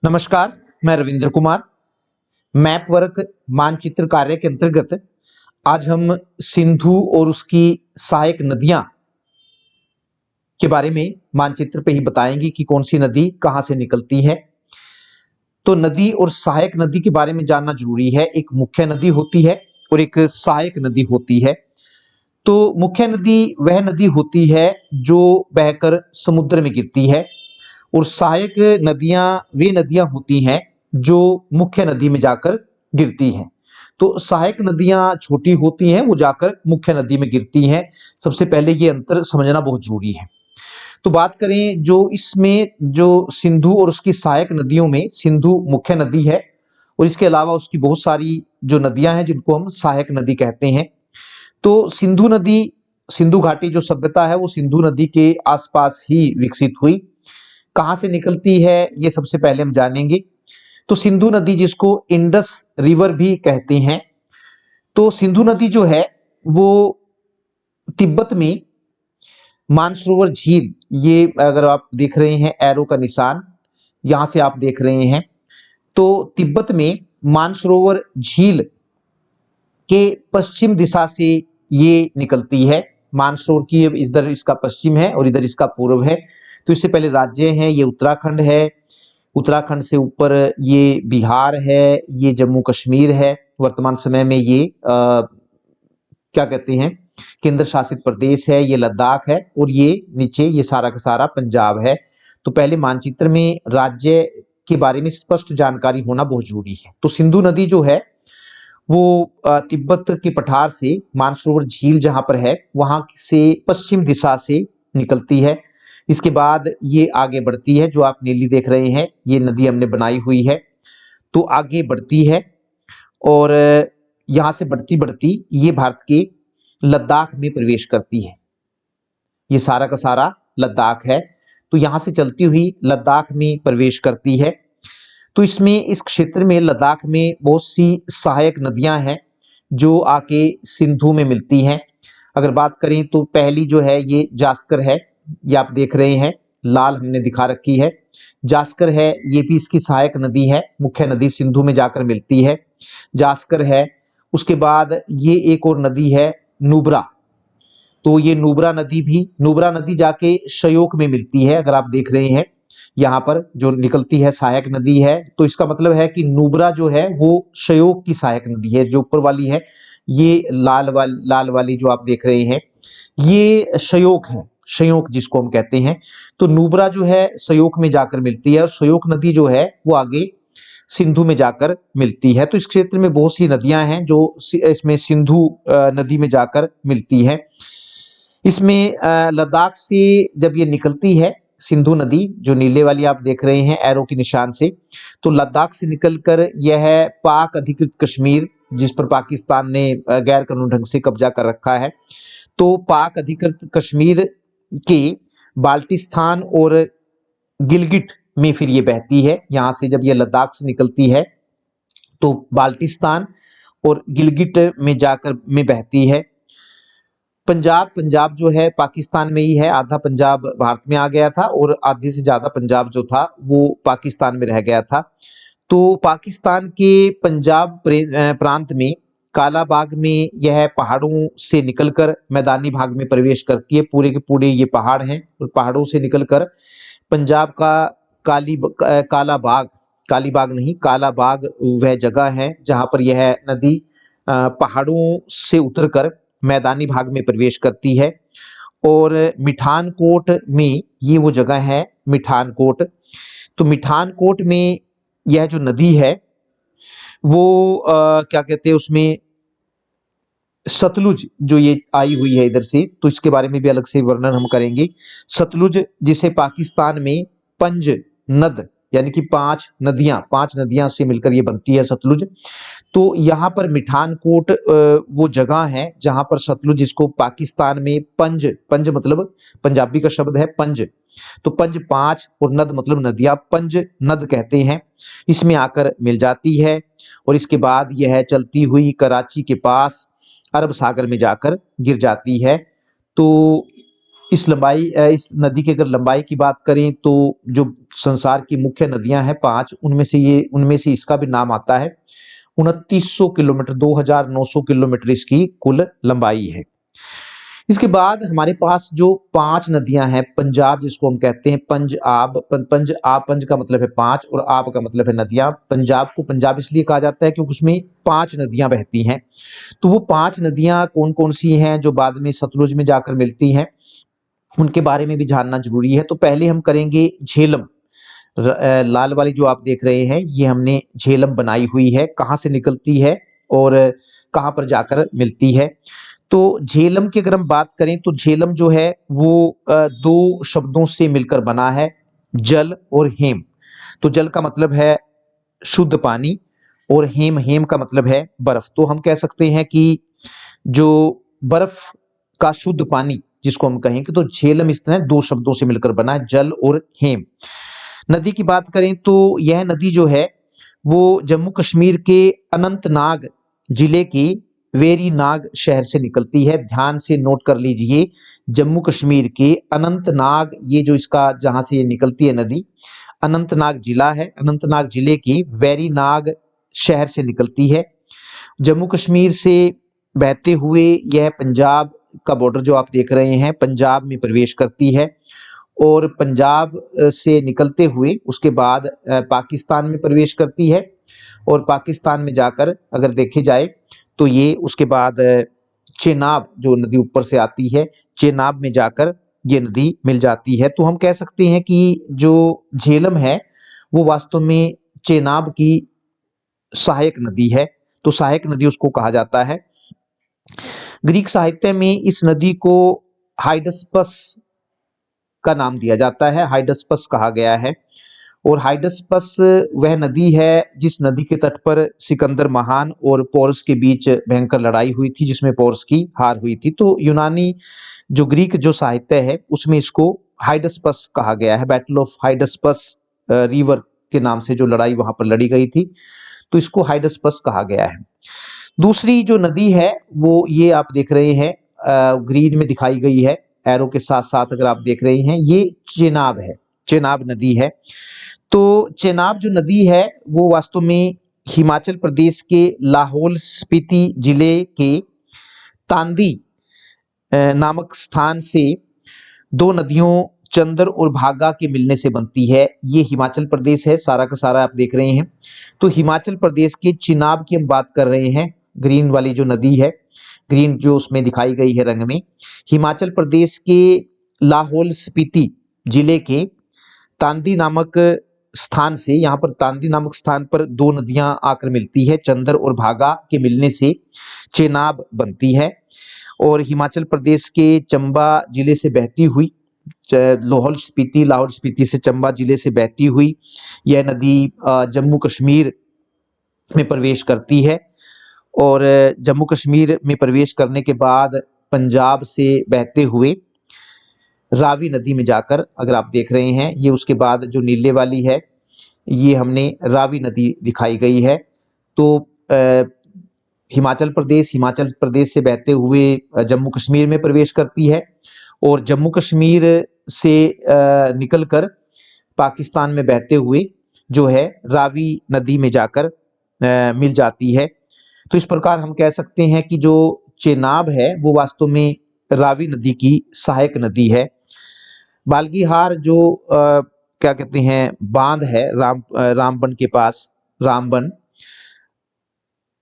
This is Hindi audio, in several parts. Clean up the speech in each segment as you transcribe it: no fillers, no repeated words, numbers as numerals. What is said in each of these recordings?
नमस्कार, मैं रविंद्र कुमार। मैप वर्क मानचित्र कार्य के अंतर्गत आज हम सिंधु और उसकी सहायक नदियां के बारे में मानचित्र पे ही बताएंगे कि कौन सी नदी कहां से निकलती है। तो नदी और सहायक नदी के बारे में जानना जरूरी है। एक मुख्य नदी होती है और एक सहायक नदी होती है। तो मुख्य नदी वह नदी होती है जो बहकर समुद्र में गिरती है और सहायक नदियां वे नदियां होती हैं जो मुख्य नदी में जाकर गिरती हैं। तो सहायक नदियां छोटी होती हैं, वो जाकर मुख्य नदी में गिरती हैं। सबसे पहले ये अंतर समझना बहुत जरूरी है। तो बात करें जो इसमें जो सिंधु और उसकी सहायक नदियों में सिंधु मुख्य नदी है और इसके अलावा उसकी बहुत सारी जो नदियां हैं जिनको हम सहायक नदी कहते हैं। तो सिंधु नदी, सिंधु घाटी जो सभ्यता है वो सिंधु नदी के आसपास ही विकसित हुई। कहां से निकलती है ये सबसे पहले हम जानेंगे। तो सिंधु नदी जिसको इंडस रिवर भी कहते हैं, तो सिंधु नदी जो है वो तिब्बत में मानसरोवर झील, ये अगर आप देख रहे हैं एरो का निशान यहां से आप देख रहे हैं, तो तिब्बत में मानसरोवर झील के पश्चिम दिशा से ये निकलती है। मानसरोवर की इधर इसका पश्चिम है और इधर इसका पूर्व है। तो इससे पहले राज्य हैं, ये उत्तराखंड है, उत्तराखंड से ऊपर ये बिहार है, ये जम्मू कश्मीर है, वर्तमान समय में ये क्या कहते हैं केंद्र शासित प्रदेश है, ये लद्दाख है और ये नीचे ये सारा का सारा पंजाब है। तो पहले मानचित्र में राज्य के बारे में स्पष्ट जानकारी होना बहुत जरूरी है। तो सिंधु नदी जो है वो तिब्बत के पठार से मानसरोवर झील जहां पर है वहां से पश्चिम दिशा से निकलती है। इसके बाद ये आगे बढ़ती है, जो आप नीली देख रहे हैं ये नदी हमने बनाई हुई है। तो आगे बढ़ती है और यहां से बढ़ती बढ़ती ये भारत के लद्दाख में प्रवेश करती है। ये सारा का सारा लद्दाख है। तो यहां से चलती हुई लद्दाख में प्रवेश करती है। तो इसमें इस क्षेत्र में लद्दाख में बहुत सी सहायक नदियां हैं जो आके सिंधु में मिलती हैं। अगर बात करें तो पहली जो है ये जास्कर है, ये आप देख रहे हैं लाल हमने दिखा रखी है। जास्कर है, ये भी इसकी सहायक नदी है, मुख्य नदी सिंधु में जाकर मिलती है, जास्कर है। उसके बाद ये एक और नदी है नुब्रा, तो ये नुब्रा नदी भी, नुब्रा नदी जाके श्योक में मिलती है। अगर आप देख रहे हैं यहाँ पर जो निकलती है सहायक नदी है, तो इसका मतलब है कि नुब्रा जो है वो श्योक की सहायक नदी है। जो ऊपर वाली है ये लाल वाली जो आप देख रहे हैं ये श्योक है, श्योक जिसको हम कहते हैं। तो नुब्रा जो है श्योक में जाकर मिलती है और श्योक नदी जो है वो आगे सिंधु में जाकर मिलती है। तो इस क्षेत्र में बहुत सी नदियां हैं जो इसमें सिंधु नदी में जाकर मिलती है। इसमें लद्दाख से जब ये निकलती है सिंधु नदी, जो नीले वाली आप देख रहे हैं एरो के निशान से, तो लद्दाख से निकलकर यह पाक अधिकृत कश्मीर, जिस पर पाकिस्तान ने गैर कानूनी ढंग से कब्जा कर रखा है, तो पाक अधिकृत कश्मीर के बाल्टिस्तान और गिलगिट में फिर ये बहती है। यहां से जब ये लद्दाख से निकलती है तो बाल्टिस्तान और गिलगिट में जाकर में बहती है। पंजाब जो है पाकिस्तान में ही है, आधा पंजाब भारत में आ गया था और आधे से ज्यादा पंजाब जो था वो पाकिस्तान में रह गया था। तो पाकिस्तान के पंजाब प्रांत में कालाबाग में यह पहाड़ों से निकलकर मैदानी भाग में प्रवेश करती है। पूरे के पूरे ये पहाड़ हैं और पहाड़ों से निकलकर पंजाब का कालीबाग नहीं, कालाबाग वह जगह है जहां पर यह नदी पहाड़ों से उतरकर मैदानी भाग में प्रवेश करती है। और मिठानकोट में ये वो जगह है मिठानकोट। तो मिठानकोट में यह जो नदी है वो क्या कहते हैं उसमें सतलुज जो ये आई हुई है इधर से, तो इसके बारे में भी अलग से वर्णन हम करेंगे। सतलुज जिसे पाकिस्तान में पंज नद यानी कि पांच नदियां से मिलकर ये बनती है सतलुज। तो यहाँ पर मिठानकोट वो जगह है जहां पर सतलुज, जिसको पाकिस्तान में पंज मतलब पंजाबी का शब्द है पंज, तो पंज पांच और नद मतलब नदियां, पंज नद कहते हैं, इसमें आकर मिल जाती है। और इसके बाद यह चलती हुई कराची के पास अरब सागर में जाकर गिर जाती है। तो इस नदी की अगर लंबाई की बात करें तो जो संसार की मुख्य नदियां हैं 5, उनमें से इसका भी नाम आता है। 2900 किलोमीटर, 2900 किलोमीटर इसकी कुल लंबाई है। इसके बाद हमारे पास जो 5 नदियां हैं, पंजाब जिसको हम कहते हैं, पंज का मतलब है 5 और आब का मतलब है नदियां। पंजाब को पंजाब इसलिए कहा जाता है क्योंकि उसमें 5 नदियां बहती हैं। तो वो 5 नदियां कौन कौन सी हैं जो बाद में सतलुज में जाकर मिलती हैं, उनके बारे में भी जानना जरूरी है। तो पहले हम करेंगे झेलम। लाल वाली जो आप देख रहे हैं, ये हमने झेलम बनाई हुई है, कहाँ से निकलती है और कहाँ पर जाकर मिलती है। तो झेलम की अगर हम बात करें तो झेलम जो है वो 2 शब्दों से मिलकर बना है, जल और हेम। तो जल का मतलब है शुद्ध पानी और हेम हेम का मतलब है बर्फ। तो हम कह सकते हैं कि जो बर्फ का शुद्ध पानी जिसको हम कहेंगे, तो झेलम इस तरह 2 शब्दों से मिलकर बना है, जल और हेम। नदी की बात करें तो यह नदी जो है वो जम्मू कश्मीर के अनंतनाग जिले की वेरीनाग शहर से निकलती है। ध्यान से नोट कर लीजिए, जम्मू कश्मीर के अनंतनाग, ये जो इसका जहां से ये निकलती है नदी, अनंतनाग जिला है, अनंतनाग जिले की वेरीनाग शहर से निकलती है। जम्मू कश्मीर से बहते हुए यह पंजाब का बॉर्डर जो आप देख रहे हैं, पंजाब में प्रवेश करती है और पंजाब से निकलते हुए उसके बाद पाकिस्तान में प्रवेश करती है। और पाकिस्तान में जाकर अगर देखे जाए तो ये उसके बाद चेनाब जो नदी ऊपर से आती है, चेनाब में जाकर ये नदी मिल जाती है। तो हम कह सकते हैं कि जो झेलम है वो वास्तव में चेनाब की सहायक नदी है। तो सहायक नदी उसको कहा जाता है। ग्रीक साहित्य में इस नदी को हाइडस्पस का नाम दिया जाता है, हाइडस्पस कहा गया है। और हाइडस्पस वह नदी है जिस नदी के तट पर सिकंदर महान और पोरस के बीच भयंकर लड़ाई हुई थी, जिसमें पोरस की हार हुई थी। तो यूनानी जो ग्रीक जो साहित्य है उसमें इसको हाइडस्पस कहा गया है, बैटल ऑफ हाइडस्पस रिवर के नाम से जो लड़ाई वहां पर लड़ी गई थी, तो इसको हाइडस्पस कहा गया है। दूसरी जो नदी है वो ये आप देख रहे हैं, ग्रीन में दिखाई गई है एरो के साथ साथ, अगर आप देख रहे हैं ये चेनाब है, चेनाब नदी है। तो चेनाब जो नदी है वो वास्तव में हिमाचल प्रदेश के लाहौल स्पीति जिले के तांदी नामक स्थान से 2 नदियों चंदर और भागा के मिलने से बनती है। ये हिमाचल प्रदेश है, सारा का सारा आप देख रहे हैं। तो हिमाचल प्रदेश के चिनाब की हम बात कर रहे हैं, ग्रीन वाली जो नदी है, ग्रीन जो उसमें दिखाई गई है रंग में, हिमाचल प्रदेश के लाहौल स्पीति जिले के तांदी नामक स्थान से, यहाँ पर तांदी नामक स्थान पर 2 नदियां आकर मिलती है, चंदर और भागा के मिलने से चेनाब बनती है। और हिमाचल प्रदेश के चंबा जिले से बहती हुई, लाहौल स्पीति से चंबा जिले से बहती हुई यह नदी जम्मू कश्मीर में प्रवेश करती है। और जम्मू कश्मीर में प्रवेश करने के बाद पंजाब से बहते हुए रावी नदी में जाकर, अगर आप देख रहे हैं ये उसके बाद जो नीले वाली है ये हमने रावी नदी दिखाई गई है। तो हिमाचल प्रदेश से बहते हुए जम्मू कश्मीर में प्रवेश करती है और जम्मू कश्मीर से निकलकर पाकिस्तान में बहते हुए जो है रावी नदी में जाकर मिल जाती है। तो इस प्रकार हम कह सकते हैं कि जो चेनाब है वो वास्तव में रावी नदी की सहायक नदी है। बाल्गीहार जो क्या कहते हैं बांध है रामबन के पास, रामबन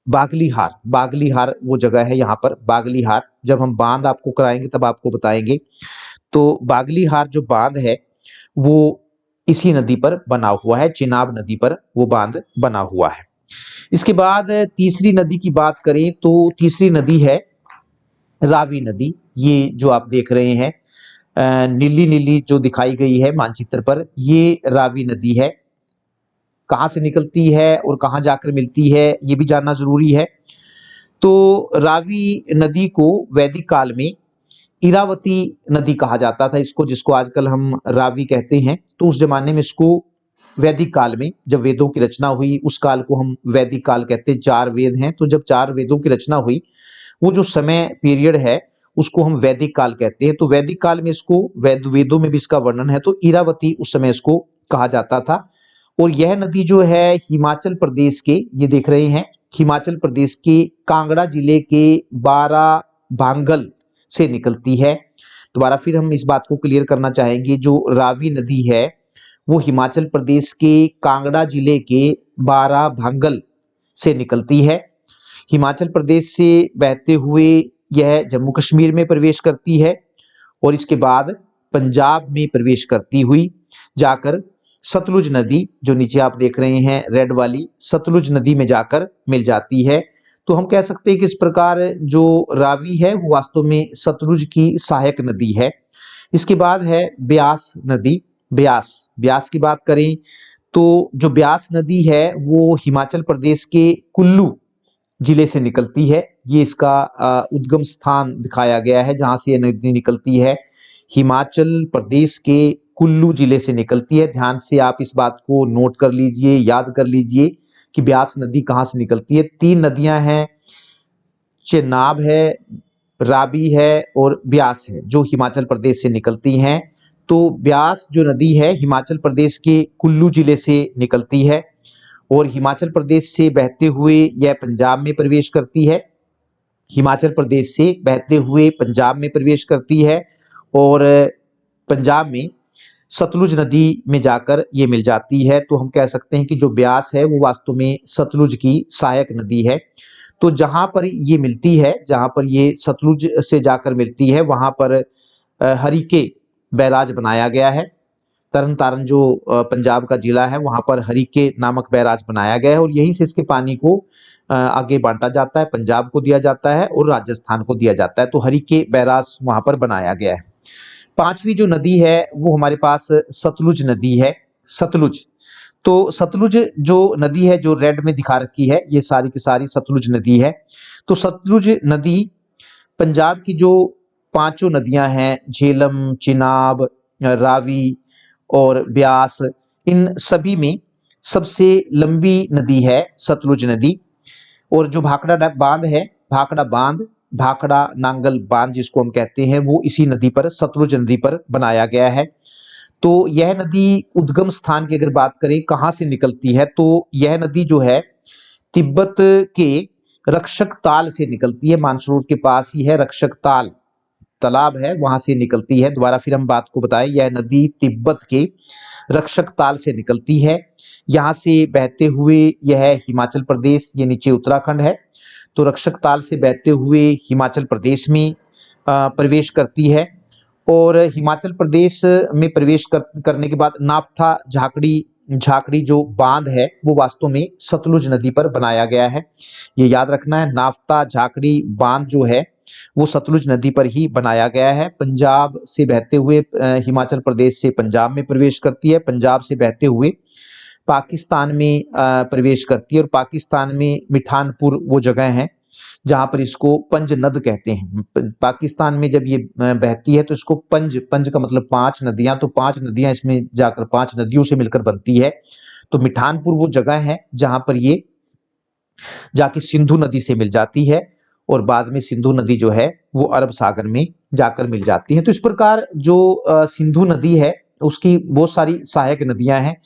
बागलीहार वो जगह है यहाँ पर, बागलीहार। जब हम बांध आपको कराएंगे तब आपको बताएंगे। तो बागलीहार जो बांध है वो इसी नदी पर बना हुआ है, चिनाब नदी पर वो बांध बना हुआ है। इसके बाद तीसरी नदी की बात करें तो तीसरी नदी है रावी नदी। ये जो आप देख रहे हैं नीली नीली जो दिखाई गई है मानचित्र पर, ये रावी नदी है। कहाँ से निकलती है और कहाँ जाकर मिलती है ये भी जानना जरूरी है। तो रावी नदी को वैदिक काल में इरावती नदी कहा जाता था इसको, जिसको आजकल हम रावी कहते हैं। तो उस जमाने में इसको वैदिक काल में, जब वेदों की रचना हुई उस काल को हम वैदिक काल कहते हैं। 4 वेद हैं, तो जब 4 वेदों की रचना हुई वो जो समय पीरियड है उसको हम वैदिक काल कहते हैं। तो वैदिक काल में इसको वेदों में भी इसका वर्णन है। तो इरावती उस समय इसको कहा जाता था। और यह नदी जो है हिमाचल प्रदेश के, ये देख रहे हैं, हिमाचल प्रदेश के कांगड़ा जिले के बारा भांगल से निकलती है। दोबारा फिर हम इस बात को क्लियर करना चाहेंगे, जो रावी नदी है वो हिमाचल प्रदेश के कांगड़ा जिले के बारा भांगल से निकलती है। हिमाचल प्रदेश से बहते हुए यह जम्मू कश्मीर में प्रवेश करती है और इसके बाद पंजाब में प्रवेश करती हुई जाकर सतलुज नदी, जो नीचे आप देख रहे हैं रेड वाली, सतलुज नदी में जाकर मिल जाती है। तो हम कह सकते हैं कि इस प्रकार जो रावी है वो वास्तव में सतलुज की सहायक नदी है। इसके बाद है ब्यास नदी। ब्यास की बात करें तो जो ब्यास नदी है वो हिमाचल प्रदेश के कुल्लू जिले से निकलती है। ये इसका उद्गम स्थान दिखाया गया है जहां से ये नदी निकलती है। हिमाचल प्रदेश के कुल्लू जिले से निकलती है। ध्यान से आप इस बात को नोट कर लीजिए, याद कर लीजिए कि ब्यास नदी कहाँ से निकलती है। 3 नदियां हैं, चेनाब है, रावी है और ब्यास है, जो हिमाचल प्रदेश से निकलती हैं। तो ब्यास जो नदी है हिमाचल प्रदेश के कुल्लू जिले से निकलती है और हिमाचल प्रदेश से बहते हुए यह पंजाब में प्रवेश करती है। हिमाचल प्रदेश से बहते हुए पंजाब में प्रवेश करती है और पंजाब में सतलुज नदी में जाकर ये मिल जाती है। तो हम कह सकते हैं कि जो ब्यास है वो वास्तव में सतलुज की सहायक नदी है। तो जहां पर ये मिलती है, जहां पर ये सतलुज से जाकर मिलती है, वहां पर हरिके बैराज बनाया गया है। तरन तारण जो पंजाब का जिला है वहां पर हरिके नामक बैराज बनाया गया है और यहीं से इसके पानी को आगे बांटा जाता है, पंजाब को दिया जाता है और राजस्थान को दिया जाता है। तो हरिके बैराज वहां पर बनाया गया है। 5वीं जो नदी है वो हमारे पास सतलुज नदी है। सतलुज, तो सतलुज जो नदी है जो रेड में दिखा रखी है, ये सारी की सारी सतलुज नदी है। तो सतलुज नदी पंजाब की जो 5 नदियां हैं, झेलम, चिनाब, रावी और ब्यास, इन सभी में सबसे लंबी नदी है सतलुज नदी। और जो भाखड़ा बांध है, भाखड़ा नांगल बांध जिसको हम कहते हैं, वो इसी नदी पर, सतलुज नदी पर बनाया गया है। तो यह नदी उद्गम स्थान की अगर बात करें कहाँ से निकलती है, तो यह नदी जो है तिब्बत के रक्षक ताल से निकलती है। मानसरोवर के पास ही है रक्षक ताल, तालाब है, वहां से निकलती है। दोबारा फिर हम बात को बताएं, यह नदी तिब्बत के रक्षक ताल से निकलती है। यहाँ से बहते हुए यह हिमाचल प्रदेश, ये नीचे उत्तराखंड है, तो रक्षक ताल से बहते हुए हिमाचल प्रदेश में प्रवेश करती है। और हिमाचल प्रदेश में प्रवेश करने के बाद नाफ्था झाकड़ी जो बांध है वो वास्तव में सतलुज नदी पर बनाया गया है। ये याद रखना है, नाफ्था झाकड़ी बांध जो है वो सतलुज नदी पर ही बनाया गया है। पंजाब से बहते हुए हिमाचल प्रदेश से पंजाब में प्रवेश करती है, पंजाब से बहते हुए पाकिस्तान में प्रवेश करती है और पाकिस्तान में मिठानपुर वो जगह है जहां पर इसको पंज नद कहते हैं। पाकिस्तान में जब ये बहती है तो इसको पंज का मतलब 5 नदियां, तो 5 नदियां इसमें जाकर 5 नदियों से मिलकर बनती है। तो मिठानपुर वो जगह है जहां पर ये जाके सिंधु नदी से मिल जाती है और बाद में सिंधु नदी जो है वो अरब सागर में जाकर मिल जाती है। तो इस प्रकार जो सिंधु नदी है उसकी बहुत सारी सहायक नदियां हैं।